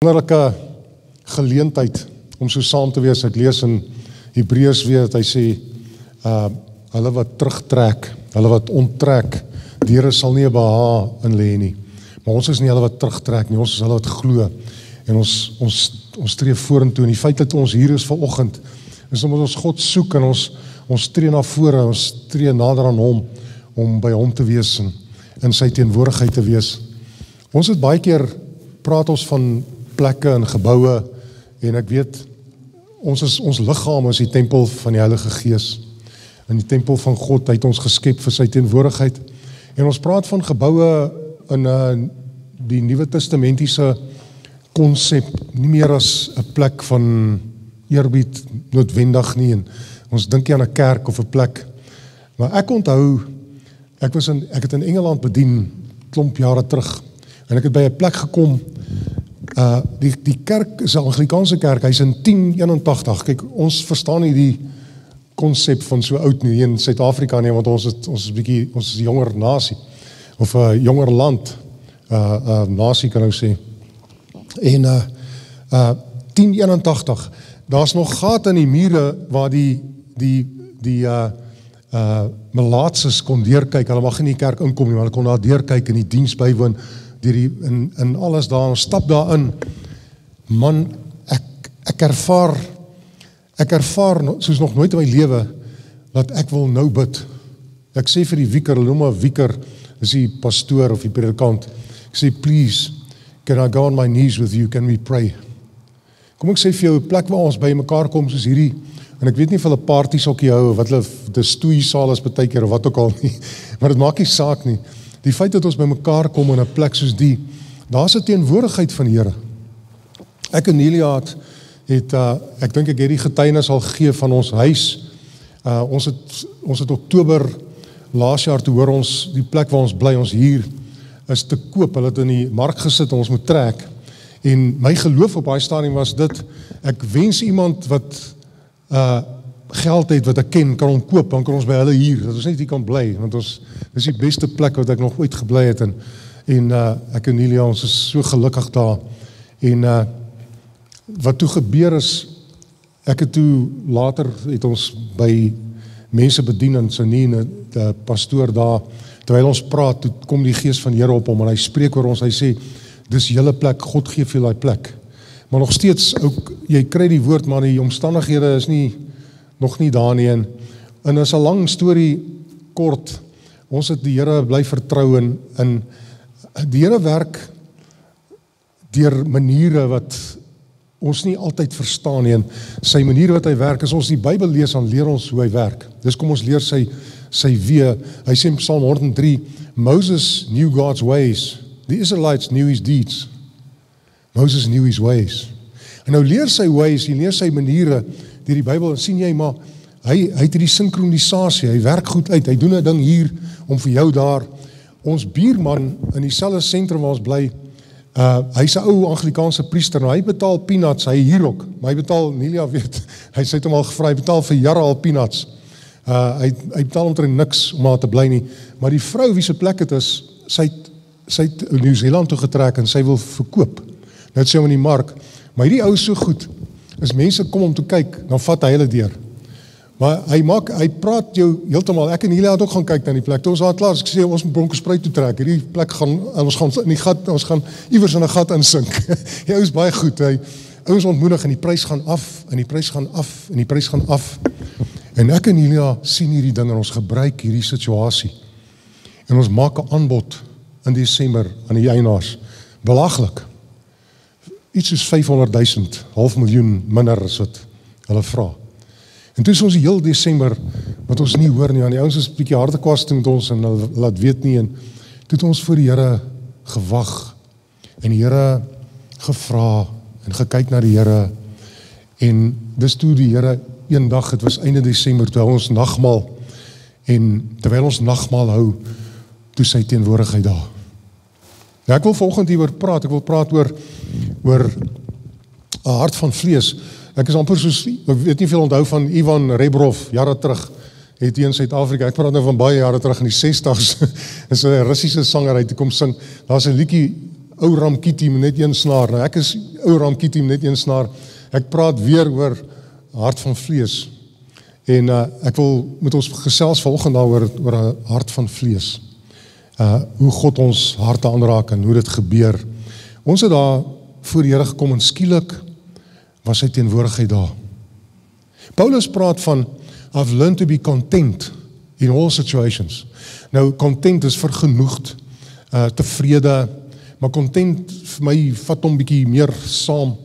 wonderlike geleentheid om so saam te wees. Ek lees in Hebreërs weer dat hy sê, hulle wat terugtrek, hulle wat onttrek, die Here sal nie 'n behae in lê nie. Maar ons is nie hulle wat terugtrek nie, ons is hulle wat glo. En ons tree vorentoe. En die feit dat ons hier is vanoggend, is omdat ons God soek en ons tree na vore, ons tree nader aan hom, om by hom te wees en in sy teenwoordigheid te wees. Ons het baie keer, praat ons van plekke en geboue, en ek weet, ons liggaam is die tempel van die Heilige Gees, in die tempel van God, hy het ons geskep vir sy teenwoordigheid, en ons praat van geboue in die Nuwe Testamentiese konsep, nie meer as 'n plek van eerbied noodwendig nie, en ons dink nie aan 'n kerk of 'n plek, maar ek onthou, ek het in Engeland bedien, klomp jare terug, en ek het by 'n plek gekom, die kerk is 'n Anglikaanse kerk, hy is in 1081, kyk, ons verstaan nie die konsep van so oud nie, in Suid-Afrika nie, want ons is 'n jonger nasie, of 'n jonger land, nasie kan ek sê, en 1081, daar's nog gate in die mure, waar die melaatses kon deurkyk, hulle mag nie in die kerk inkom nie, maar hulle kon daar deurkyk, in die diens bywoon, in alles daar, ons stap daarin, man, ek ervaar, soos nog nooit in my lewe, dat ek wil nou bid. Ek sê vir die wieker, hulle noem maar wieker, is die pastoor of die predikant, ek sê, please, can I go on my knees with you, can we pray? Kom ek sê vir jou, 'n plek waar ons by mekaar kom, soos hierdie, en ek weet nie of hulle parties ook hou, wat hulle, die stoeisaal is baie keer, of wat ook al nie, maar dit maak nie saak nie. Die feit dat ons by mekaar kom in 'n plek soos die, daar is 'n teenwoordigheid van die Here. Ek en Nelia ek dink ek het die getuienis al gegee van ons huis. Ons het Oktober laas jaar, toe hoor ons, die plek waar ons bly, ons hier, is te koop. Hulle het in die mark gesit en ons moet trek. En my geloof op daai stadium was dit, ek wens iemand wat geld het, wat ek ken, kan hom koop, dan kan ons by hulle hier, dat ons net hier kan bly, want dis die beste plek wat ek nog ooit gebly het, en ek en Nelia, ons is so gelukkig daar, en wat toe gebeur is, ek het toe, later het ons by mense bedien, en so nie, die pastoor daar, terwyl ons praat, toe kom die Gees van die Here op hom, en hy spreek oor ons, hy sê, dis julle plek, God gee vir julle die plek, maar nog steeds, ook, jy kry die woord, maar die omstandighede is nog nie daar nie, en is 'n lang storie kort, ons het die Here bly vertrou, en die Here werk deur maniere wat ons nie altyd verstaan nie, en sy manier wat hy werk, as ons die Bybel lees, dan leer ons hoe hy werk, dis kom ons leer sy wee, hy sê in Psalm 103, Moses knew God's ways, the Israelites knew his deeds, Moses knew his ways, en nou leer sy ways, hy leer sy maniere, deur die Bybel, en sien jy, maar hy het die synkronisasie, hy werk goed uit, hy doen 'n ding hier, om vir jou daar, ons buurman, in dieselfde sentrum waar ons bly, hy's 'n ou Anglikaanse priester, nou hy betaal peanuts, hy hier ook, maar hy betaal, Nelia weet, hy sê het hom al gevra, hy betaal vir jare al peanuts, hy betaal omtrent niks, om daar te bly nie, maar die vrou wie se plek het is, sy het Nieu-Seeland toe getrek, en sy wil verkoop, net sê om in die mark, maar hierdie ou is so goed, as mense kom om te kyk, dan vat hy hulle deur. Maar hy praat jou heeltemal, ek en Nelia het ook gaan kyk na die plek, toe ons daar klaar, ek sê, ons moet Bronkhorstspruit toe trek, hierdie plek ons gaan in die gat, ons gaan iewers in 'n gat insink. Die ou is baie goed, hy ons ontmoedig, en die prys gaan af, en die prys gaan af, en die prys gaan af. En ek en Nelia sien hierdie ding, en ons gebruik hierdie situasie. En ons maak 'n aanbod in Desember aan die eienaars. Belaglik. Iets soos 500,000, 500,000 minder as wat hulle vra. En toe is ons die heel Desember, wat ons nie hoor nie, aan die ouens is 'n bietjie harde kwas toe met ons, en hulle laat weet nie, en toe het ons voor die Here gewag, en die Here gevra, en gekyk na die Here, en dis toe die Here, een dag, het was einde Desember, toe hou ons nagmaal, en terwyl ons nagmaal hou, toe sy teenwoordigheid daar. Nou ek wil vanoggend hieroor praat, ek wil praat oor 'n hart van vlees. Ek is amper soos, ek weet nie veel onthou van Ivan Rebrov, jare terug, het hier in Suid-Afrika, ek praat nou van baie jare terug in die 60s, is 'n Russiese sanger, hy het kom sing, daar is 'n liedjie, ou Ramkiti met net een snaar. Nou ek is ou Ramkiti met net een snaar. Ek praat weer oor hart van vlees. En ek wil met ons gesels volgende oor 'n hart van vlees. Hoe God ons harte aanraak en hoe dit gebeur. Ons het daar voor die Here gekom en skielik was sy teenwoordigheid daar. Paulus praat van I've learned to be content in all situations. Nou, content is vergenoegd, tevrede, maar content vir my vat hom bietjie meer saam.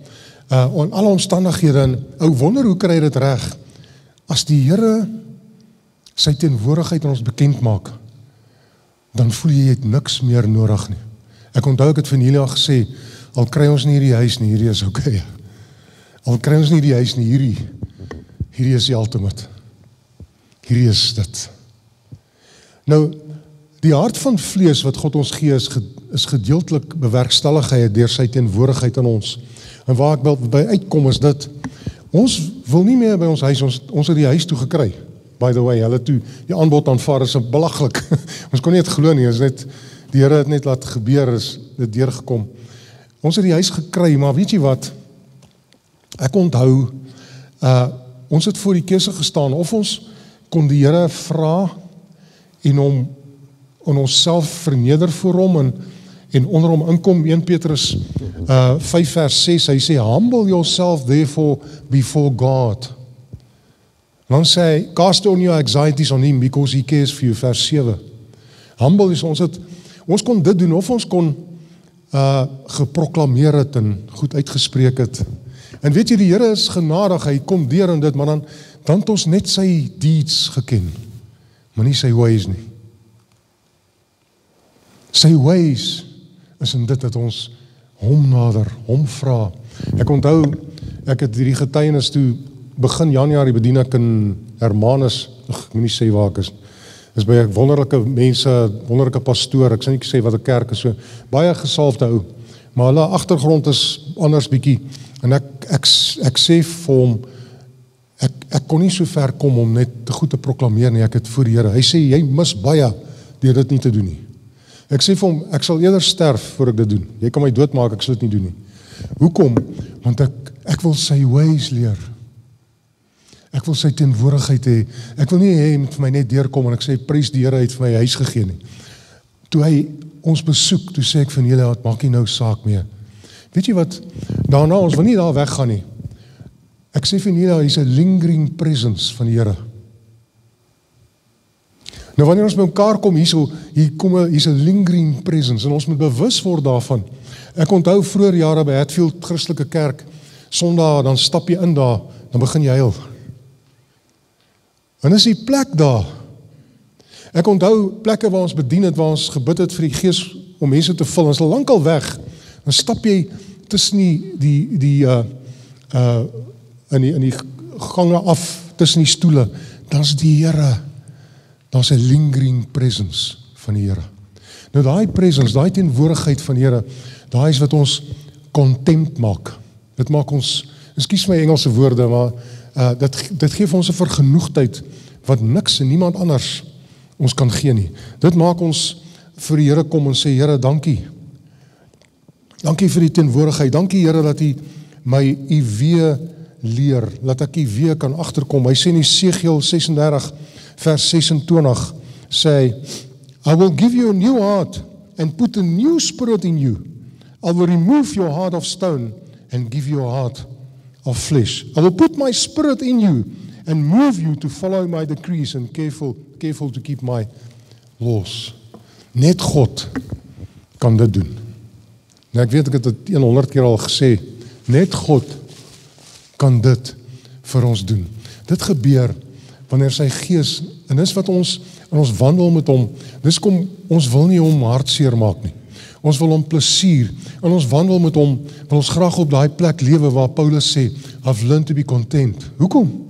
In alle omstandighede, en ou wonder hoe kry dit reg, as die Here sy teenwoordigheid aan ons bekend maak, dan voel jy het niks meer nodig nie. Ek onthou ek het van julle al gesê, al kry ons nie hierdie huis nie, hierdie is okay. Al kry ons nie die huis nie, hierdie is die ultimate. Hierdie is dit. Nou, die hart van vlees wat God ons gee is gedeeltelik bewerkstelligheid deur sy teenwoordigheid in ons. En waar ek by uitkom is dit, ons wil nie meer by ons huis, ons het die huis toe gekry. By the way, hulle toe die aanbod aanvaar is belaglik. Ons kon nie dit glo nie, is net die Here het net laat gebeur, is dit deurgekom. Ons het die huis gekry, maar weet jy wat? Ek onthou, ons het voor die keuse gestaan, of ons kon die Here vra en hom en onsself verneder voor hom en onder hom inkom. 1 Petrus 5 vers 6, hy sê, humble yourself therefore before God. En dan sê hy, cast all your anxieties on him because he cares for you, vers 7. Humble is ons kon dit doen, of ons kon geproklameer het en goed uitgespreek het. En weet jy, die Here is genadig, hy kom deur in dit, maar dan het ons net sy deeds geken, maar nie sy ways nie. Sy ways is in dit dat ons hom nader, hom vra. Ek onthou, ek het hierdie getuienis toe, begin Januarie bedien ek in Hermanus, ek moet nie sê waar ek is by wonderlike mense, wonderlike pastoor, ek sal nie sê wat 'n kerk is, so baie gesalfde ou, maar hulle agtergrond is anders bietjie, en ek sê vir hom, ek kon nie so ver kom om net te goed te proklameer nie, ek het voor die Here, hy sê, jy mis baie deur dit nie te doen nie. Ek sê vir hom, ek sal eerder sterf voor ek dit doen, jy kan my doodmaak, ek sal dit nie doen nie. Hoekom? Want ek wil sy ways leer. Ek wil sy teenwoordigheid hê. Ek wil nie hê, hy moet vir my net deurkom en ek sê, prys die Here het vir my huis gegee nie. Toe hy ons besoek, toe sê ek van julle, het maak nie nou saak meer. Weet jy wat, daarna, ons wil nie daar weggaan nie. Ek sê van julle, hy's 'n lingering presence van die Here. Nou wanneer ons by mekaar kom, hier's 'n lingering presence, en ons moet bewus word daarvan. Ek onthou vroeër jare by Hatfield Christelike Kerk, Sondag, dan stap jy in daar, dan begin jy huil. En is die plek daar. Ek onthou plekke waar ons bedien het, waar ons gebid het vir die Gees om mense te vul, en is al lankal weg, dan stap jy tussen in die gange af, tussen die stoele, dan is die Here, dan is 'n lingering presence van die Here. Nou daai presence, daai teenwoordigheid van die Here, daai is wat ons content maak. Dit maak ons, ekskuus my Engelse woorde, maar dit gee vir ons 'n vergenoegdheid wat niks en niemand anders ons kan gee nie. Dit maak ons vir die Here kom en sê, Here, dankie. Dankie vir die teenwoordigheid. Dankie Here dat U my U weer leer, dat ek U weer kan agterkom. Hy sê in Esegiel 36 vers 26 sê, I will give you a new heart and put a new spirit in you. I will remove your heart of stone and give you a heart of flesh. I will put my spirit in you and move you to follow my decrees and careful to keep my laws. Net God kan dit doen. Nou ek weet ek het dit 100 keer al gesê, net God kan dit vir ons doen. Dit gebeur wanneer sy Gees, en dis wat ons wandel met hom, dis kom, ons wil nie hom hartseer maak nie. Ons wil hom plesier, en ons wandel met hom, wil ons graag op daai plek lewe waar Paulus sê, I've learned to be content. Hoekom?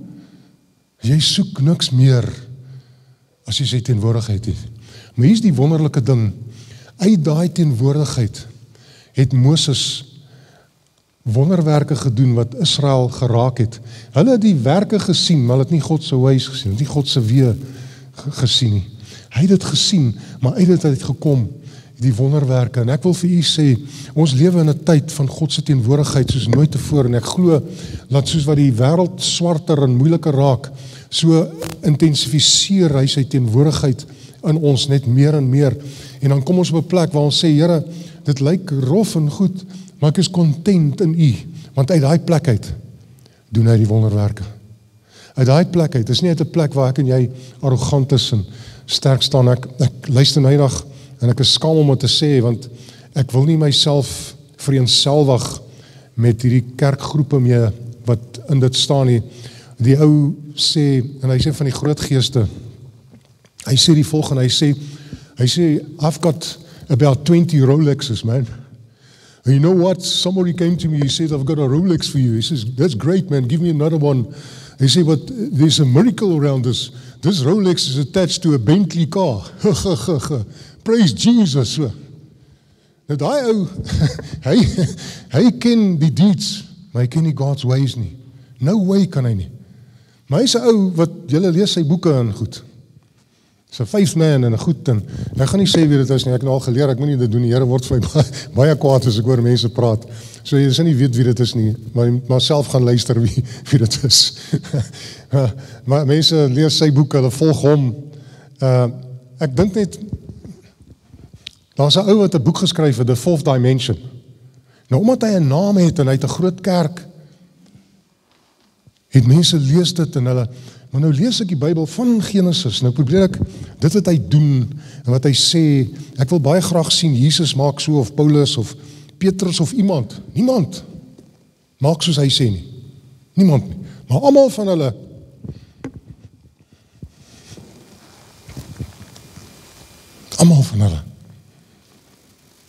Jy soek niks meer as jy sy teenwoordigheid het. Maar hier is die wonderlike ding, uit daai teenwoordigheid het Moses wonderwerke gedoen wat Israel geraak het. Hulle het die werke gesien, maar hulle het nie God se ways gesien, nie God se weë gesien nie. Hy het dit gesien, maar uit dit het gekom die wonderwerke. En ek wil vir u sê, ons lewe in 'n tyd van God se teenwoordigheid soos nooit tevore. En ek glo dat soos wat die wêreld swarter en moeiliker raak, so intensifiseer hy sy teenwoordigheid in ons net meer en meer. En dan kom ons op 'n plek waar ons sê, Here, dit lyk rof en goed, maar ek is content in u, want uit daai plek uit doen hy die wonderwerke. Uit daai plek uit, is nie uit 'n plek waar ek en jy arrogant is en sterk staan. Ek luister nou eendag en ek is skaam om dit te sê, want ek wil nie myself vereenselwig met hierdie kerkgroepe mee wat in dit staan nie. Die ou sê, en hy sê van die groot geeste, hy sê die volgende, hy sê, I've got about 20 Rolexes, man. And you know what? Somebody came to me, he said, I've got a Rolex for you. He says, that's great, man, give me another one. He said, but there's a miracle around this. This Rolex is attached to a Bentley car. Praise Jesus. Nou daai ou, hy ken die deeds, maar hy ken nie God's ways nie. No way kan hy nie. Maar hy is 'n ou wat, julle lees sy boeke en goed. Is 'n faith man en 'n goed en ek gaan nie sê wie dit is nie, ek het nou al geleer, ek moet nie dit doen, die Here word vir my baie kwaad as ek hoor mense praat. So jy sal nie weet wie dit is nie, maar self gaan luister wie dit is. Maar mense lees sy boeke, hulle volg hom. Ek dink net, daar's 'n ou wat 'n boek geskryf het, The Fourth Dimension. Nou omdat hy 'n naam het en hy het 'n groot kerk, het mense lees dit en hulle, maar nou lees ek die Bybel van Genesis, nou probeer ek dit wat hy doen en wat hy sê, ek wil baie graag sien Jesus maak so, of Paulus of Petrus of niemand maak soos hy sê nie. Niemand nie. Maar almal van hulle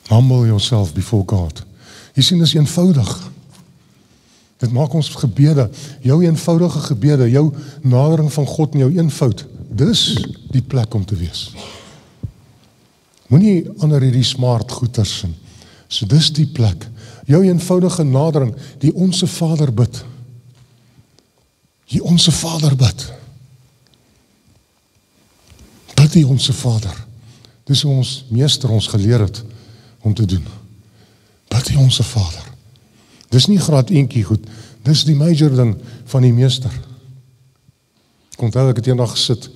humble yourself before God. Jy sien, dis eenvoudig. Dit maak ons gebede, jou eenvoudige gebede, jou nadering van God en jou eenvoud, dis die plek om te wees. Moenie ander hierdie smart goeters en so dis die plek. Jou eenvoudige nadering, die Onse Vader bid. Die Onse Vader bid. Bid die Onse Vader. Dis hoe ons meester ons geleer het om te doen. Bid die Onse Vader. Dis nie graad eentjie goed, dis die major ding van die meester. Ek onthou ek het eendag gesit,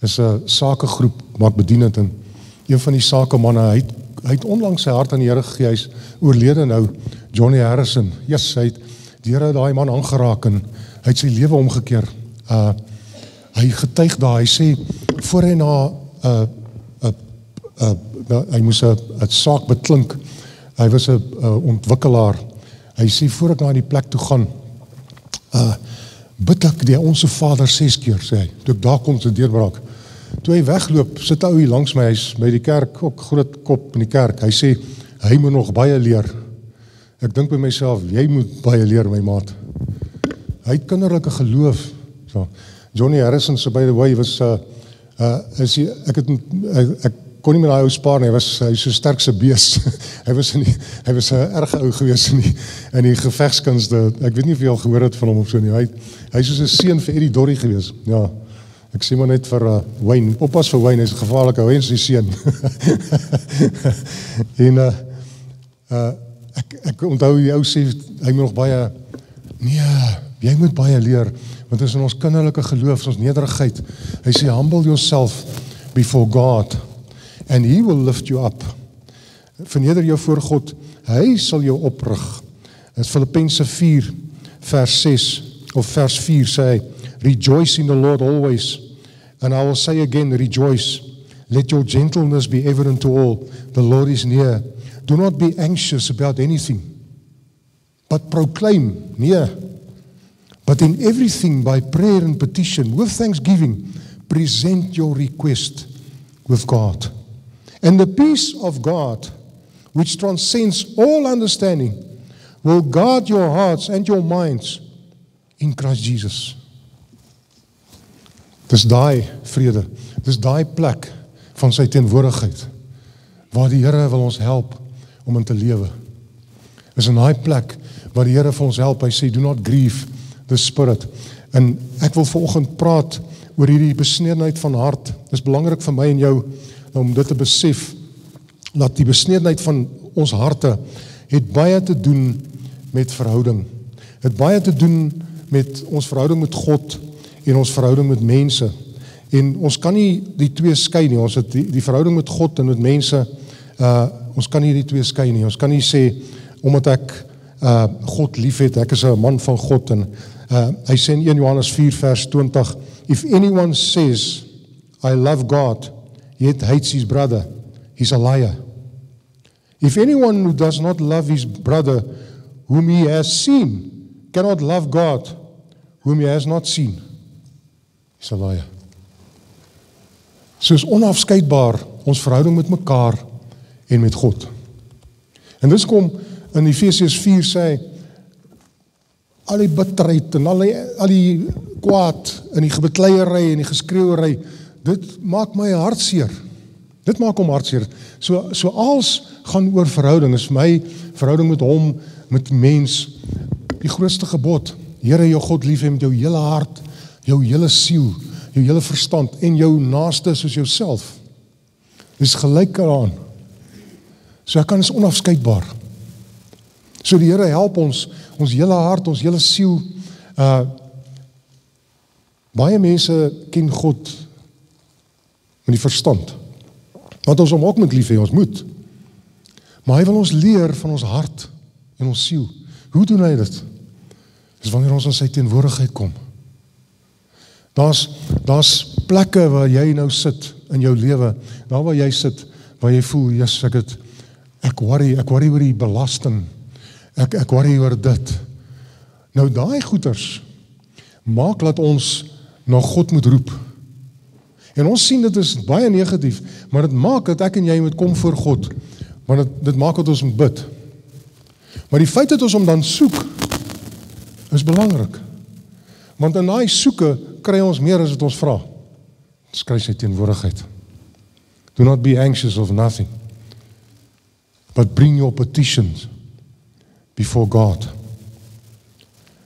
is 'n sakegroep wat bedien het en een van die sakemanne, hy het onlangs sy hart aan die Here gegee, hy's oorlede nou, Johnny Harrison. Yes, die Here het daai man aangeraak en hy het sy lewe omgekeer. Hy getuig daar, hy sê voor hy hy moes 'n saak beklink. Hy was 'n ontwikkelaar. Hy sê, voor ek na die plek toe gaan, bid ek die Onse Vader 6 keer, sê hy. Toe ek daar kom, sy deurbraak. Toe hy wegloop, sit hy hier langs my, hy is by die kerk, ook groot kop in die kerk. Hy sê, hy moet nog baie leer. Ek dink by myself, jy moet baie leer, my maat. Hy het kinderlike geloof. So, Johnny Harrison, so by the way, was, ek kon nie met daai ou spaar nie, hy is so sterk se bees. hy was 'n erge ou gewees in die gevegskunste. Ek weet nie of jy al gehoor het van hom of so nie. Hy is soos 'n seun vir Eddie Dorrie gewees. Ja, ek sê maar net vir Wayne, oppas vir Wayne, hy is 'n gevaarlike ou, hy's die seun. En ek onthou die ou sê, hy moet nog baie, nee, jy moet baie leer, want dit is in ons kinderlike geloof, ons nederigheid. Hy sê, humble yourself before God, and he will lift you up. Verneder jou voor God, hy sal jou oprig. In Filippense 4, vers 6, of vers 4 sê hy, rejoice in the Lord always, and I will say again, rejoice. Let your gentleness be evident to all. The Lord is near. Do not be anxious about anything, but proclaim, but in everything by prayer and petition, with thanksgiving, present your request with God. And the peace of God, which transcends all understanding, will guard your hearts and your minds in Christ Jesus. Dis daai vrede, dis daai plek van sy teenwoordigheid, waar die Here wil ons help om in te lewe. Is in daai plek waar die Here vir ons help, hy sê, do not grieve the Spirit. En ek wil vanoggend praat oor hierdie besnedenheid van hart. Dit is belangrik vir my en jou, om dit te besef, dat die besnedenheid van ons harte het baie te doen met verhouding. Het baie te doen met ons verhouding met God en ons verhouding met mense. En ons kan nie die twee skei nie. Ons het die verhouding met God en met mense, ons kan nie die twee skei nie. Ons kan nie sê, omdat ek God lief het, ek is 'n man van God, en hy sê in 1 Johannes 4 vers 20, if anyone says, I love God, yet hates his brother, he's a liar. If anyone who does not love his brother, whom he has seen, cannot love God, whom he has not seen, he's a liar. So is onafskeidbaar ons verhouding met mekaar en met God. En dis kom in Efesiërs 4 sê, al die bitterheid en al die kwaad en die gebekleierery en die geskreeuery, dit maak my hartseer. Dit maak hom hartseer. So als gaan oor verhouding, is my verhouding met hom, met die mens, die grootste gebod. Here, jou God lief hê met jou hele hart, jou hele siel, jou hele verstand en jou naaste soos jouself. Dis gelyk daaraan. So ek kan is onafskeidbaar. So die Here help ons hele hart, ons hele siel. Baie mense ken God met die verstand. Want ons hom ook met lief hê, ons moet. Maar hy wil ons leer van ons hart en ons siel. Hoe doen hy dit? Dis wanneer ons in sy teenwoordigheid kom. Daar's plekke waar jy nou sit in jou lewe, daar waar jy sit, waar jy voel, yes, ek worry oor die belasting, ek worry oor dit. Nou daai goeters maak dat ons na God moet roep. En ons sien dit is baie negatief, maar dit maak dat ek en jy moet kom voor God, want dit maak dat ons moet bid. Maar die feit dat ons hom dan soek, is belangrik. Want in daai soeke kry ons meer as wat ons vra. Ons kry sy teenwoordigheid. Do not be anxious of nothing, but bring your petitions before God.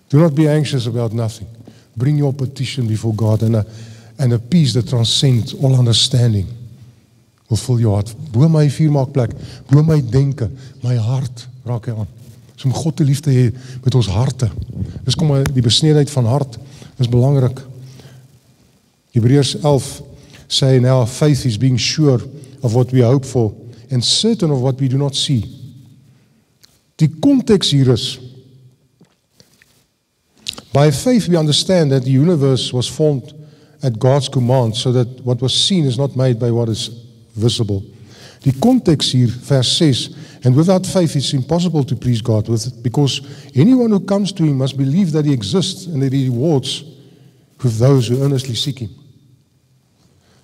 Do not be anxious about nothing. Bring your petition before God, and a peace that transcends all understanding will fill your heart. Bo my vuurmaakplek, bo my denke, my hart raak hy aan. So om God te lief te hê met ons harte. Dis kom die besnedenheid van hart, is belangrik. Hebreërs 11 sê, now faith is being sure of what we hope for and certain of what we do not see. Die konteks hier is, by faith we understand that the universe was formed at God's command, so that what was seen is not made by what is visible. Die konteks hier, vers 6, and without faith it's impossible to please God, because anyone who comes to him must believe that he exists and that he rewards with those who earnestly seek him.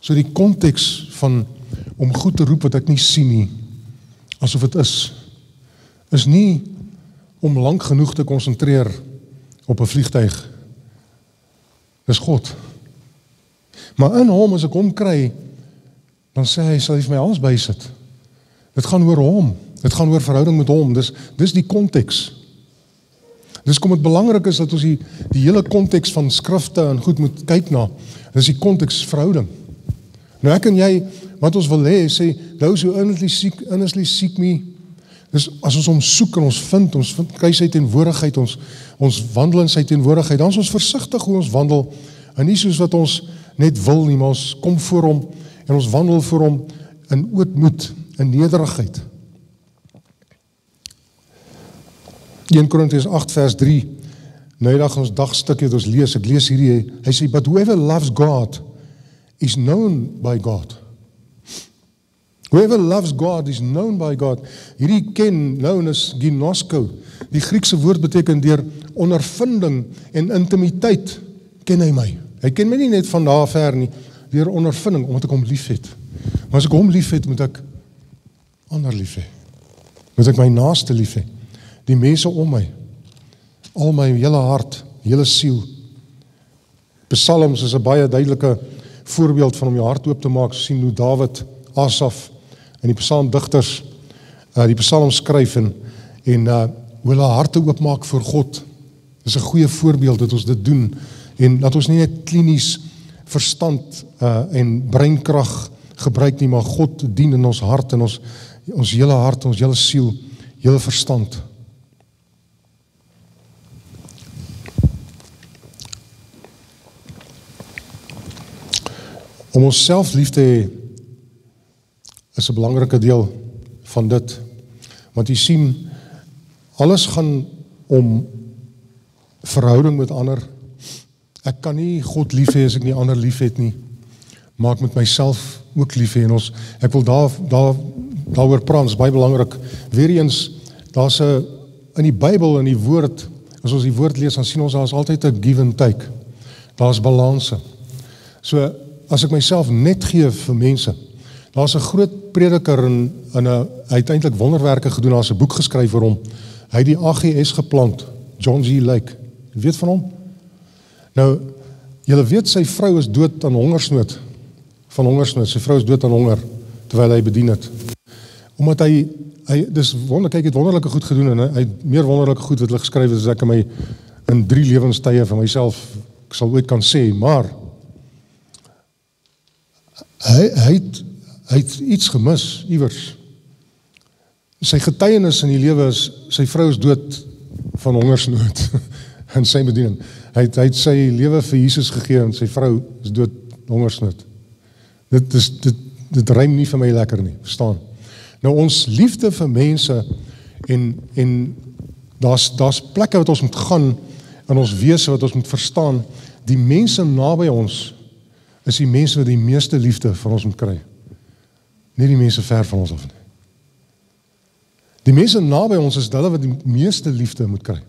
So die konteks van om goed te roep wat ek nie sien nie, asof het is nie om lang genoeg te konsentreer op 'n vliegtuig. Dis God. Maar in hom, as ek hom kry, dan sê hy, sal hy vir my alles bysit. Dit gaan oor hom. Dit gaan oor verhouding met hom. Dis die konteks. Dis kom het belangrik is dat ons die hele konteks van skrifte en goed moet kyk na. Dis die konteks verhouding. Nou ek en jy, wat ons wil hê, sê, those who earnestly seek me, dis as ons hom soek en ons vind kry sy teenwoordigheid, ons wandel in sy teenwoordigheid, dan is ons versigtig hoe ons wandel, en nie soos wat ons net wil nie, maar ons kom voor hom, en ons wandel voor hom in ootmoed, in nederigheid. 1 Korintiërs 8 vers 3, nou dag ons dagstukkie het ons lees, ek lees hierdie, hy sê, but whoever loves God is known by God. Whoever loves God is known by God. Hierdie ken, known as ginosko. Die Griekse woord beteken deur ondervinding en intimiteit ken hy my. Hy ken my nie net van daar ver nie, deur ondervinding, omdat ek hom lief het. Maar as ek hom lief het, moet ek ander lief hê. Moet ek my naaste lief hê. Die mense om my. Al my hele hart, hele siel. Psalms is 'n baie duidelike voorbeeld van om jou hart oop te maak, sien hoe Dawid, Asaf en die psalmdigters die psalm skryf en hoe hulle harte oopmaak vir God. Dis 'n goeie voorbeeld dat ons dit doen en dat ons nie net klinies verstand en breinkrag gebruik nie, maar God dien in ons hart en ons ons hele hart, ons hele siel, hele verstand. Om onsself lief te hê is 'n belangrike deel van dit. Want jy sien, alles gaan om verhouding met ander. Ek kan nie God lief hê as ek nie ander lief het nie. Maar ek moet myself ook lief hê. En ek wil daaroor praat, is baie belangrik. Weereens, daar's in die Bybel, in die woord, as ons die woord lees, dan sien ons daar's altyd 'n give and take. Daar's balanse. So, as ek myself net gee vir mense, daar's 'n groot prediker hy het eintlik wonderwerke gedoen, daar's 'n boek geskryf oor hom. Hy het die AGS geplant, John G. Lake. Jy weet van hom? Nou, julle weet sy vrou is dood aan hongersnood. Van hongersnood. Sy vrou is dood aan honger terwyl hy bedien het. Omdat hy dis kyk, het wonderlike goed gedoen en hy het meer wonderlike goed wat hulle geskryf het as ek in 3 lewenstye van myself ek sal ooit kan sê, maar hy het iets gemis iewers. Sy getuienis in die lewe is sy vrou is dood van hongersnood in sy bediening. Hy het sy lewe vir Jesus gegee en sy vrou is dood hongersnood. Dit rym nie vir my lekker nie, verstaan? Nou ons liefde vir mense en daar's plekke wat ons moet gaan in ons wese wat ons moet verstaan. Die mense naby ons is die mense wat die meeste liefde van ons moet kry. Nie die mense ver van ons af nie. Die mense naby ons is hulle wat die meeste liefde moet kry.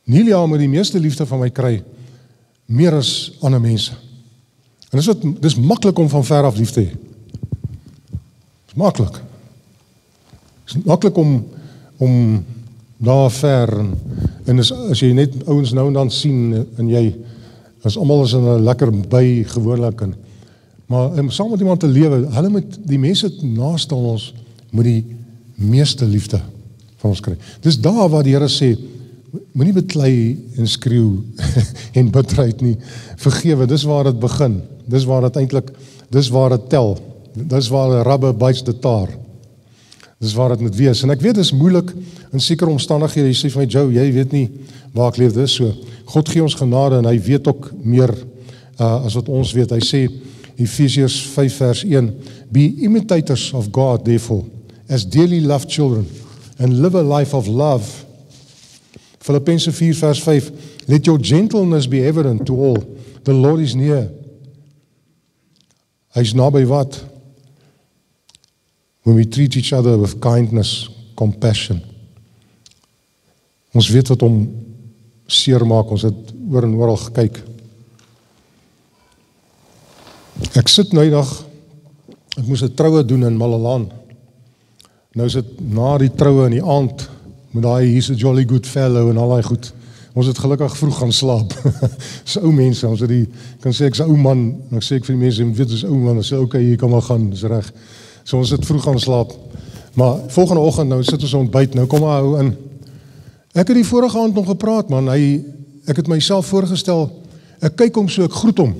Nelia moet die meeste liefde van my kry, meer as ander mense. En dis maklik om van ver af lief te hê. Dis maklik. Dis maklik om daar ver en as jy net ouens nou en dan sien en jy as almal is in 'n lekker by gewoonlik maar saam met iemand te lewe, hulle moet die mense naaste aan ons moet die meeste liefde van ons kry. Dis daar waar die Here sê, moenie beklei en skreeu en bitterheid nie. Vergewe, dis waar dit begin. Dis waar dit tel. Dis waar die rubber bites the tar. Dis waar dit moet wees. En ek weet, dit is moeilik in sekere omstandighede. Jy sê vir my, Joe, jy weet nie waar ek leef, dis so. God gee ons genade en hy weet ook meer as wat ons weet. Hy sê, Ephesians 5 vers 1, be imitators of God, therefore, as dearly loved children, and live a life of love. Filippense 4 vers 5, let your gentleness be evident to all. The Lord is near. Hy is naby wat? When we treat each other with kindness, compassion. Ons weet wat hom seer maak, ons het oor en oral gekyk. Ek sit nou die dag, ek moes 'n troue doen in Malalaan. Nou is dit na die troue in die aand, met daai he's a jolly good fellow en al daai goed. Ons het gelukkig vroeg gaan slaap. Dis ou mense, ons het kan sê ek's 'n ou man, dan sê ek vir die mense, jy weet dis ou man, dan sê okay, hier kan maar gaan, dis reg. So ons het vroeg gaan slaap. Maar volgende oggend nou sit ons ontbyt, nou kom hy ou in. Ek het die vorige aand nog gepraat, man. Ek het myself voorgestel, ek kyk hom so, ek groet hom.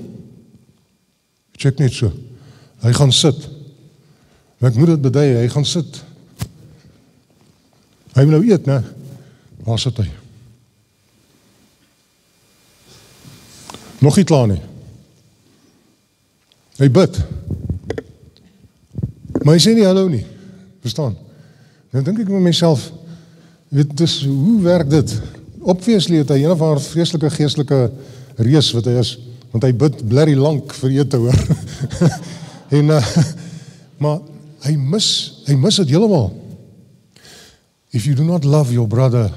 Check net so. Hy gaan sit. Ek moet dit bedui, hy gaan sit. Hy wil nou eet, né? Waar sit hy? Nog nie klaar nie. Hy bid. Maar hy sê nie hallo nie. Verstaan? Dan dink ek met myself, weet dis, hoe werk dit? Obviously het hy een of ander vreeslike geestelike reus wat hy is, want hy bid blerry lank vir ete hoor. Maar hy mis dit heeltemal. If you do not love your brother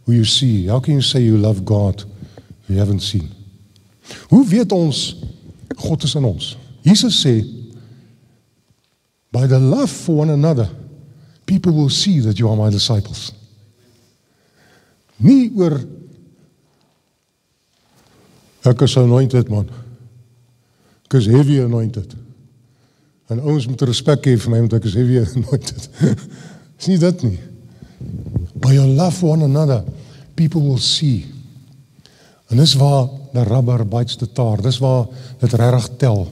who you see, how can you say you love God who you haven't seen? Hoe weet ons God is in ons? Jesus sê, by the love for one another, people will see that you are my disciples. Nie oor ek is anointed man. Ek is heavy anointed. En ons moet respek hê vir my, want ek is heavy anointed. Is nie dit nie. By your love for one another, people will see. En dis waar die rubber bites the tar. Dis waar dit regtig tel.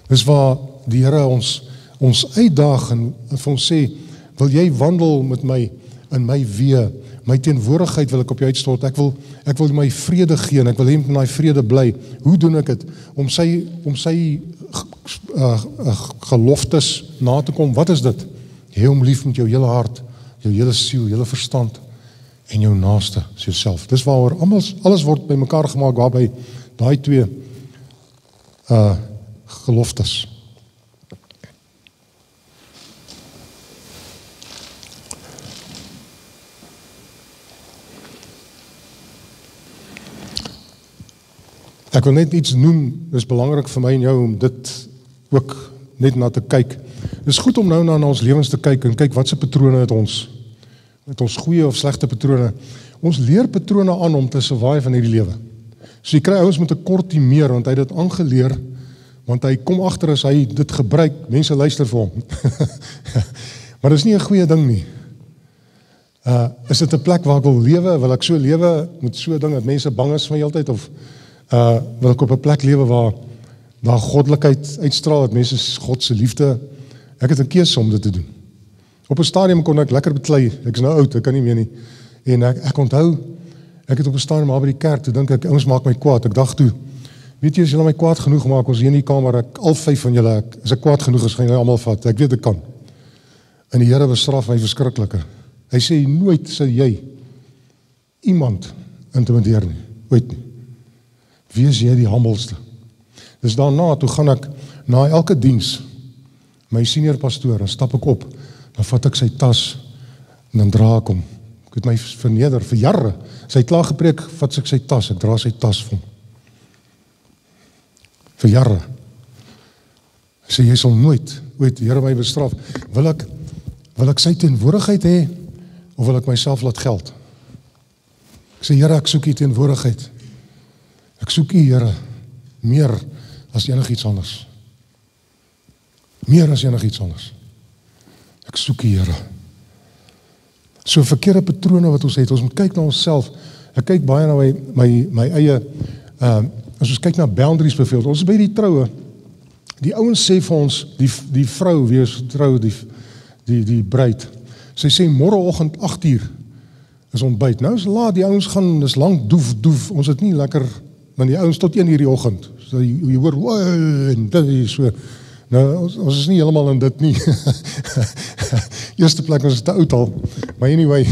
Dis waar die Here ons ons uitdaag en vir ons sê, wil jy wandel met my in my weë, my teenwoordigheid wil ek op jou uitstort, ek wil my vrede gee, en ek wil hê met my vrede bly. Hoe doen ek dit? Om sy geloftes na te kom, wat is dit? Hê hom lief met jou hele hart, jou hele siel, hele verstand, en jou naaste, as jouself. Dis waaroor alles word by mekaar gemaak, waarby daai twee geloftes. Ek wil net iets noem, dit is belangrik vir my en jou om dit ook net na te kyk. Dit is goed om nou na ons lewens te kyk en kyk wat se patrone het ons. Met ons goeie of slegte patrone. Ons leer patrone aan om te survive in hierdie lewe. So jy kry ouens met 'n kortie meer, want hy het dit aangeleer, want hy kom agter as hy dit gebruik, mense luister vir hom. Maar dit is nie 'n goeie ding nie. Is dit 'n plek waar ek wil lewe? Wil ek so lewe met so 'n ding dat mense bang is van my heeltyd, of wil ek op 'n plek lewe waar daar goddelikheid uitstraal, dat mense God se liefde, ek het 'n keuse om dit te doen. Op 'n stadium kon ek lekker beklei, ek is nou oud, ek kan nie meer nie, en ek onthou, ek het op 'n stadium maar by die kerk, toe dink ek, ouens maak my kwaad, ek dacht toe, weet jy, as julle my kwaad genoeg maak, ons hier in die kamer, al 5 van julle, as ek kwaad genoeg is, gaan julle almal vat, ek weet ek kan, en die Here bestraf my verskrikliker, hy sê, nooit sal jy iemand intimideer nie, ooit nie, wees jy die hummelste. Dus daarna, toe gaan ek na elke diens, my senior pastoor, dan stap ek op, dan vat ek sy tas, en dan dra ek hom. Ek het my verneder, vir jare, sy klaar gepreek, vat ek sy tas, ek dra sy tas vir hom. Vir jare. Hy sê, jy sal nooit, ooit, die Here my bestraf. Wil ek sy teenwoordigheid hê, of wil ek myself laat geld? Ek sê, Here, ek soek die teenwoordigheid. Ek soek U, Here, meer as enig iets anders. Meer as enig iets anders. Ek soek U, Here. So verkeerde patrone wat ons het, ons moet kyk na onsself. Ek kyk baie na my eie, as ons kyk na boundaries byvoorbeeld, ons is by die troue, die ouens sê vir ons, die vrou, wie is trou, die bruid, sy sê, morgenoggend 8:00 is ontbyt. Nou is laat, die ouens gaan, dis lang doef, ons het nie lekker, want die ouens tot 1:00 die oggend, so jy hoor, en dit is so, nou, ons is nie helemaal in dit nie, eerste plek, ons is te oud al, maar anyway,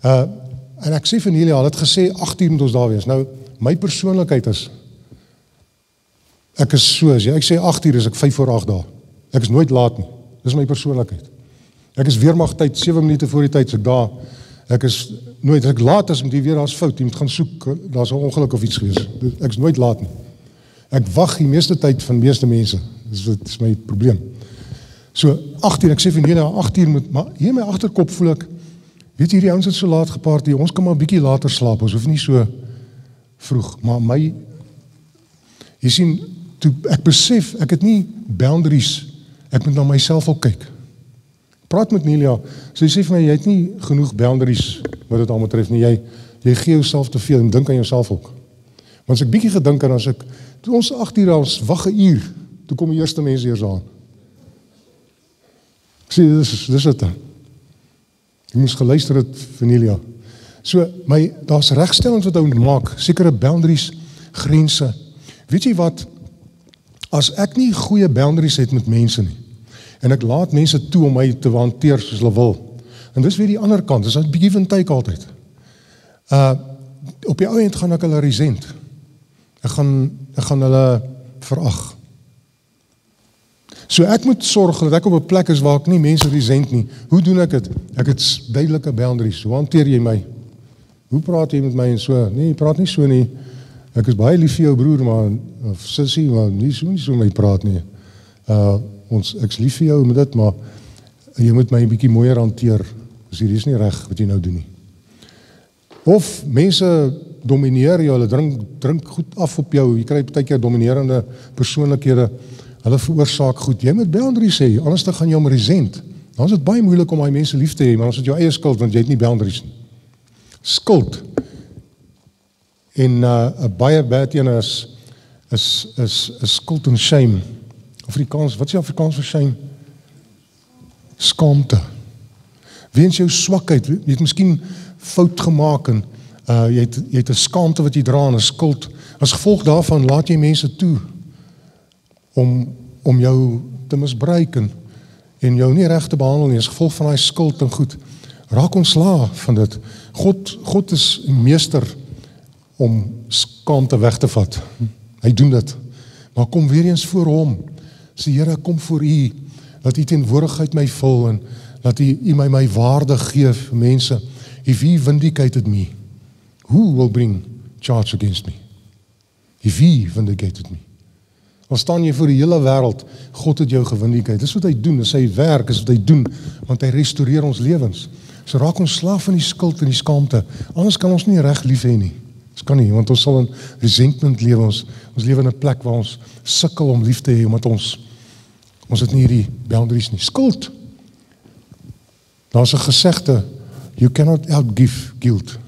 en ek sê van jullie al, het gesê, 8:00 moet ons daar wees, nou, my persoonlikheid is, ek is so, as ek sê 8:00 is ek 5:08 daar, ek is nooit laat nie, dis my persoonlikheid, ek is weermagtyd, 7 minute voor die tyd, so ek daar, ek is nooit, as ek laat is, moet jy weer, daar is fout, jy moet gaan soek, daar is 'n ongeluk of iets gewees, ek is nooit laat nie, ek wag die meeste tyd van meeste mense, dit is my probleem, so 8:00, ek sê van julle, 8:00 moet, maar hier in my agterkop voel ek, weet jy, die ouens het so laat gepaard, ons kan maar 'n bietjie later slaap, ons hoef nie so vroeg, maar jy sien, toe ek besef, ek het nie boundaries, ek moet na myself ook kyk, praat met Nelia, sy sê vir my, jy het nie genoeg boundaries, wat dit allemaal tref nie, jy gee jouself te veel, en dink aan jouself ook, want as ek bietjie gedink en as ek, toe ons 8:00, ons wag 'n uur, toe kom die eerste mense eers aan, ek sê, dis het dan, ek moes geluister het vir Nelia, so, daar's regstellings wat ou maak, sekere boundaries, grense, weet jy wat, as ek nie goeie boundaries het met mense nie, en ek laat mense toe om my te hanteer soos hulle wil, en dis weer die ander kant, dis 'n bietjie van tyd altyd, op die ou end gaan ek hulle resent, ek gaan hulle verag, so ek moet sorg dat ek op 'n plek is waar ek nie mense resent nie, hoe doen ek dit? Ek het duidelike boundaries, hoe hanteer jy my? Hoe praat jy met my en so? Nee, jy praat nie so nie, ek is baie lief vir jou broer, maar, of sissie, maar nie so my praat nie, ek is lief vir jou met dit, maar jy moet my 'n bietjie mooier hanteer, dus hier is nie reg wat jy nou doen nie. Of mense domineer jou, hulle drink goed af op jou, jy kry partykeer dominerende persoonlikhede, hulle veroorsaak goed, jy moet boundaries hê, anders dan gaan jy om resent, dan is het baie moeilik om die mense lief te hê, maar dan is het jou eie skuld, want jy het nie boundaries nie. Skuld, en baie bad ene is skuld en shame, Afrikaans, wat is die Afrikaans vir shame? skaamte. Weens jou swakheid, jy het miskien fout gemaak en jy het 'n skaamte wat jy dra en 'n skuld. As gevolg daarvan laat jy mense toe om jou te misbruik en jou nie reg te behandel nie, as gevolg van daai skuld en goed. Raak ontslae van dit. God is meester om skaamte weg te vat. Hy doen dit. Maar kom weer eens voor hom. Sê, Here, kom voor U, laat U teenwoordigheid my vul en laat U my waarde gee vir mense. If He vindicated me, who will bring charge against me? If He vindicated me. Al staan jy voor die hele wêreld, God het jou gewindicate. Dis wat hy doen, dis sy werk, is wat hy doen, want hy restoreer ons lewens. So raak ons slaaf van die skuld en die skaamte. Anders kan ons nie reg lief hê nie. Ons kan nie, want ons sal in resentment lewe. Ons lewe in 'n plek waar ons sukkel om lief te hê, omdat ons het nie hierdie boundaries nie. Skuld. Daar's 'n gesegde, you cannot outgive guilt.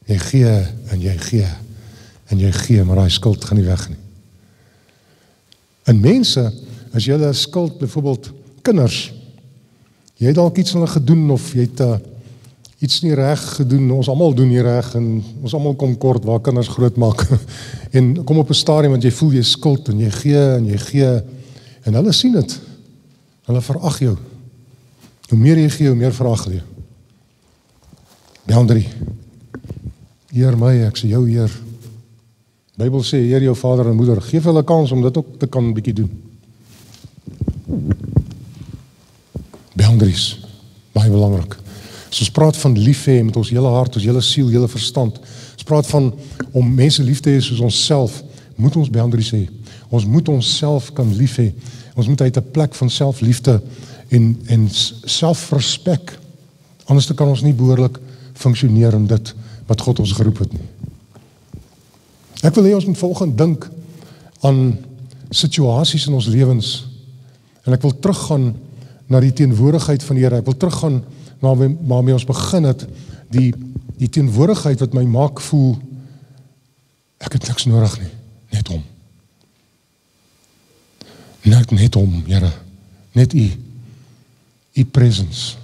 Jy gee en jy gee en jy gee, maar daai skuld gaan nie weg nie. En mense, as jy 'n skuld, byvoorbeeld kinders, jy het dalk iets aan hulle gedoen of jy het iets nie reg gedoen, ons almal doen nie reg en ons almal kom kort waar kinders groot maak en kom op 'n stadium want jy voel jy skuld en jy gee en hulle sien dit. Hulle verag jou. Hoe meer jy gee, hoe meer verag hulle jou. Boundary. Eer my, ek sê jou eer. Die Bybel sê, eer jou vader en moeder. Geef hulle kans om dit ook te kan 'n bietjie doen. Boundaries. Baie belangrik. As ons praat van lief hê met ons hele hart, ons hele siel, hele verstand. Ons praat van om mense lief te hê soos onsself, moet ons boundaries hê. Ons moet onsself kan lief hê. Ons moet uit 'n plek van selfliefde en selfrespek. Anders kan ons nie behoorlik funksioneer in dit wat God ons geroep het nie. Ek wil hê ons moet volgende dink aan situasies in ons lewens. En ek wil teruggaan na die teenwoordigheid van die Here. Ek wil teruggaan na waarmee ons begin het, die teenwoordigheid wat my maak voel, ek het niks nodig nie, net hom. Net hom, Here, net U presence.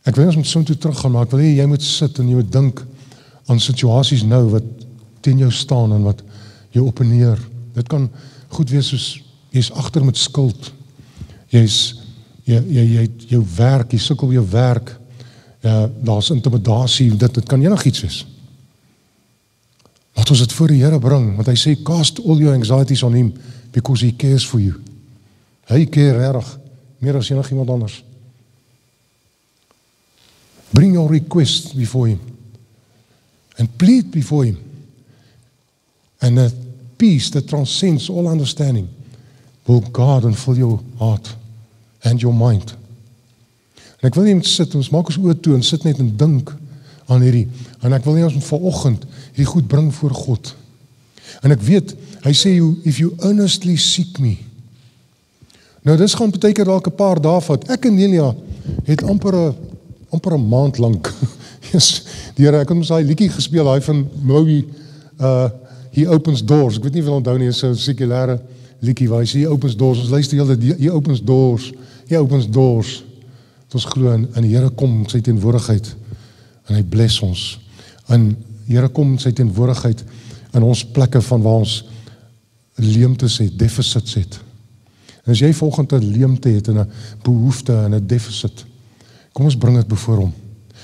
Ek wil ons moet so toe teruggaan, maar ek wil hê jy moet sit en jy moet dink aan situasies nou wat teen jou staan en wat jou op en neer. Dit kan goed wees soos jy's agter met skuld. Jy het jou werk, jy sukkel met jou werk. Ja, daar's intimidasie, dit kan enigiets wees. Laat ons dit voor die Here bring, want hy sê cast all your anxieties on him because he cares for you. Hy care regtig meer as enigiemand anders. Bring your request before him and plead before him. And a peace that transcends all understanding will guard and fill your heart and your mind. En ek wil nie met sit, ons maak ons oë toe en sit net en dink aan hierdie, en ek wil nie ons moet vanoggend hierdie goed bring voor God. En ek weet, hy sê, if you earnestly seek me. Nou, dis gaan beteken dalk 'n paar dae vat. Ek en Nelia het amper 'n maand lank, yes, die Here, ek het ons daai liedjie gespeel, hy van Moby, He Opens Doors, ek weet nie of jy onthou nie, is so 'n sekulêre liedjie, waar hy sê, He Opens Doors, ons luister heel dit, He Opens Doors, He Opens Doors, ons glo in die Here kom in sy teenwoordigheid, en hy bless ons, en die Here kom in sy teenwoordigheid, in ons plekke van waar ons leemtes het, deficits het, en as jy volgende 'n leemte het, en 'n behoefte, en 'n deficit, kom ons bring dit voor hom,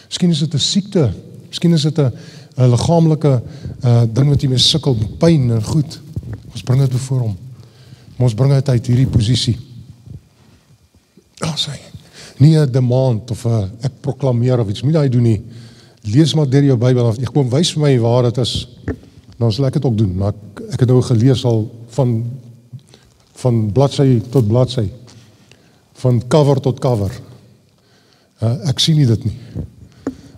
miskien is dit 'n siekte, miskien is dit 'n liggaamlike ding wat jy mee sukkel, pyn en goed, ons bring dit voor hom, maar ons bring dit uit hierdie posisie, nie 'n demand of ek proklameer of iets, moet jy doen nie, lees maar deur jou Bybel af, ek kom wys vir my waar dit is, dan sal ek dit ook doen, maar ek het nou gelees al van bladsy tot bladsy, van cover tot cover, ek sien nie dit nie,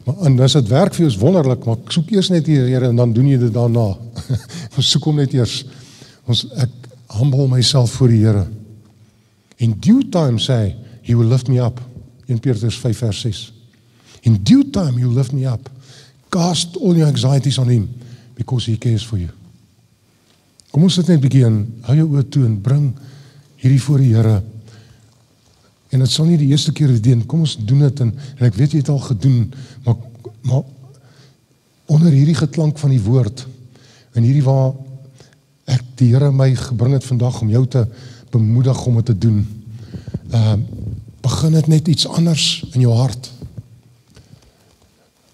en as dit werk vir jou is wonderlik, maar ek soek eers net die Here en dan doen jy dit daarna, ons soek hom net eers, ek humble myself voor die Here, in due time sê, he will lift me up, in Petrus 5 vers 6, in due time he will lift me up, cast all your anxieties on him, because he cares for you. Kom ons sit net 'n bietjie in, hou jou oë toe en bring hierdie voor die Here, En dit sal nie die eerste keer wees, kom ons doen dit, en ek weet jy het al gedoen, maar onder hierdie geklank van die woord, en hierdie waar ek die Here my gebring het vandag, om jou te bemoedig om dit te doen, begin dit net iets anders in jou hart.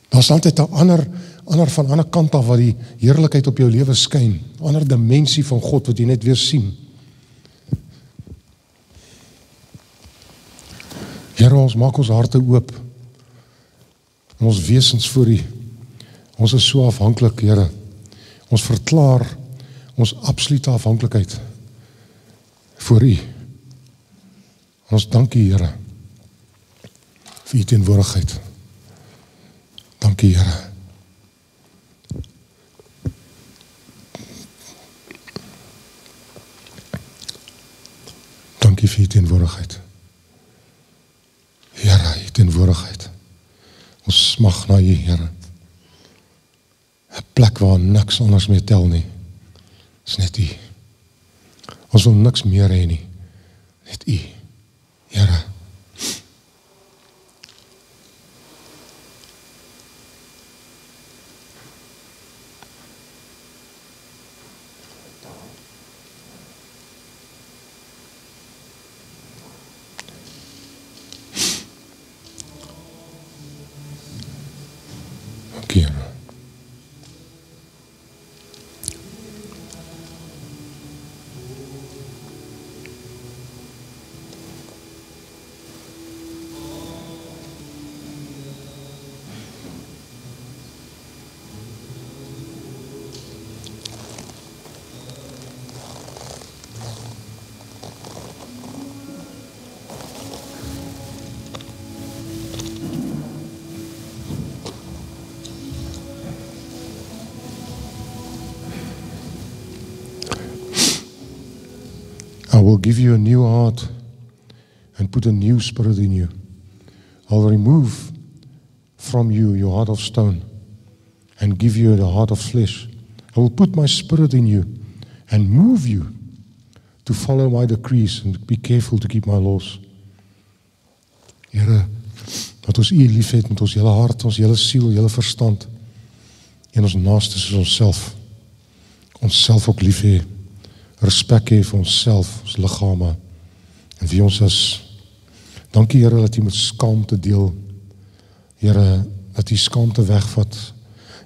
Daar is altyd 'n ander van ander kant af, wat die heerlikheid op jou lewe skyn, ander dimensie van God, wat jy net weer sien. Here, ons maak ons harte oop, en ons wesens voor U. Ons is so afhanklik, Here. Ons verklaar ons absolute afhanklikheid voor U. Ons dank U, Here, vir U teenwoordigheid. Dank U, Here. Dank U vir U teenwoordigheid. Here, U teenwoordigheid. Ons smag na U, Here. 'n plek waar niks anders meer tel nie. Dis net U. Ons wil niks meer hê nie. Net U, Here. Dankie, Here. I will give you a new heart and put a new spirit in you. I will remove from you your heart of stone and give you the heart of flesh. I will put my spirit in you and move you to follow my decrees and be careful to keep my laws. Here, dat ons U lief het met ons hele hart, ons hele siel, hele verstand, en ons naaste is onsself. Onsself ook lief hê. Respek hê vir onsself, ons liggame, en wie ons is. Dankie, Here, dat U met skaamte deel. Here, dat U skaamte wegvat.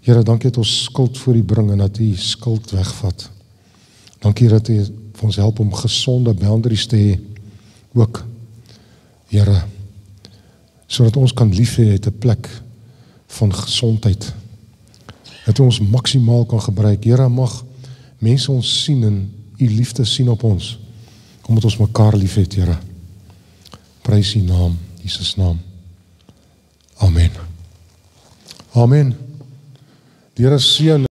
Here, dankie dat ons skuld voor U bring, en dat U skuld wegvat. Dankie, dat U vir ons help om gesonde boundaries te hê, ook, Here, sodat ons kan lief hê uit 'n plek van gesondheid, dat U ons maksimaal kan gebruik. Here, mag mense ons sien en U liefde sien op ons, omdat ons mekaar lief het, Here. Prys U naam, Jesus naam. Amen. Amen. Die Here seën